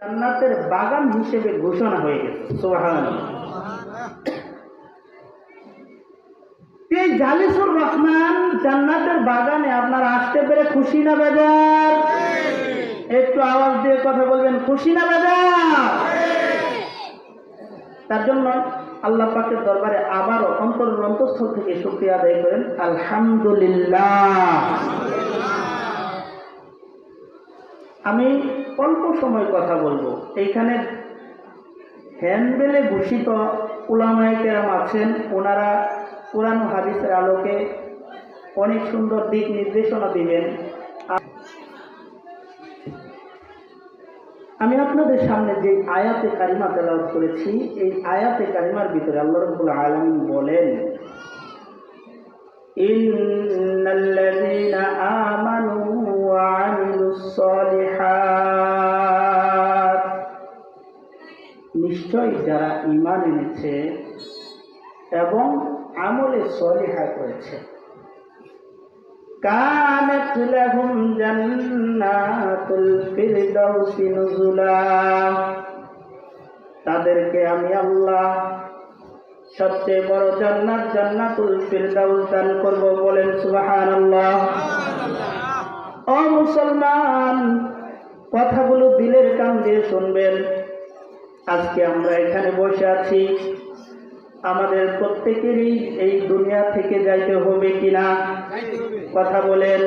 জান্নাতের বাগান হিসেবে ঘোষণা হয়ে গেছে। সুবহানাল্লাহ। এই জালিসুর রহমান জান্নাতের বাগানে আপনারা আসতে পেরে খুশি না বেজার? একটু আওয়াজ দিয়ে কথা বলবেন, খুশি না বেজার? তার জন্য আল্লাহ পাকের দরবারে আবারও অন্তরের অন্তঃস্থল থেকে শুকরিয়া আদায় করেন, আলহামদুলিল্লাহ। আমি অল্প সময় কথা বলবো। এইখানে হ্যান্ডবেলে ভূষিত উলামায়ে কেরাম আছেন, ওনারা কোরআন ও হাদিসের আলোকে অনেক সুন্দর দিক নির্দেশনা দিবেন। আমি আপনাদের সামনে যে আয়াতে কারিমা তেলাওয়াত করেছি, এই আয়াতে কারিমার ভিতরে আল্লাহ রাব্বুল আলামিন বলেন, ইন্নাল্লাযীনা আমানু ওয়া আমিলুস সলিহাত, নিশ্চয় যারা ঈমান এনেছে এবং আমলে সলিহা করেছে, কানাত লাহুম জান্নাতুল ফিরদাউসি নুজুলা, তাদেরকে আমি আল্লাহ সবচেয়ে বড় জান্নাত জান্নাতুল ফিরদাউস দান করব। বলেন সুবহানাল্লাহ। ও মুসলমান, কথাগুলো দিলের কান দিয়ে শুনবেন। আজকে আমরা এখানে বসে আছি, আমাদের প্রত্যেকেরই এই দুনিয়া থেকে যাইতে হবে কিনা? কথা বলেন।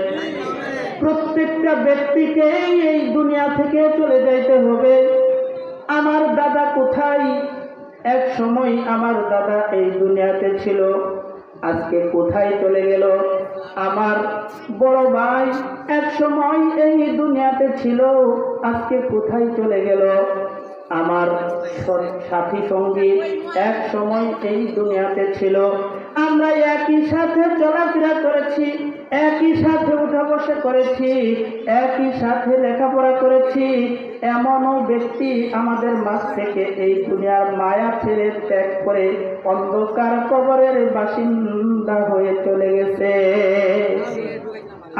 প্রত্যেকটা ব্যক্তিকেই এই দুনিয়া থেকে চলে যাইতে হবে। আমার দাদা কোথায়? এক সময় আমার দাদা এই দুনিয়াতে ছিল, আজকে কোথায় চলে গেল? আমার বড় ভাই এক সময় এই দুনিয়াতে ছিল, আজকে কোথায় চলে গেল? আমার সাথী সঙ্গী এক সময় এই দুনিয়াতে ছিল, আমরা একই সাথে চলাফেরা করেছি, একই সাথে উঠা বসা করেছি, একই সাথে লেখাপড়া করেছি। এমনও ব্যক্তি আমাদের মাঝ থেকে এই দুনিয়ার মায়া ছেড়ে ত্যাগ করে অন্ধকার কবরের বাসিন্দা হয়ে চলে গেছে।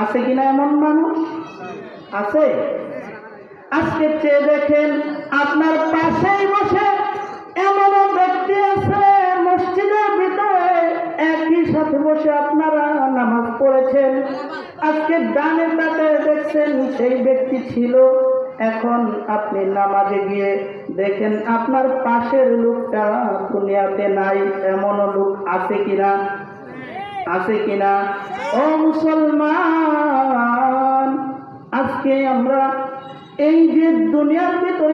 আছে কিনা এমন মানুষ? আছে। আজকে চেয়ে দেখেন, আপনার পাশেই বসে এমনও ব্যক্তি আছে মসজিদের ভিতরে একই সাথে বসে আপনারা নামাজ পড়েছেন, আজকে ডানে তাকায় দেখছেন সেই ব্যক্তি ছিল, এখন আপনি নামাজে গিয়ে দেখেন আপনার পাশের লোকটা দুনিয়াতে নাই। এমনও লোক আছে কিনা? আছে কিনা? ও মুসলমান, আজকে আমরা এই যে দুনিয়ার ভিতরে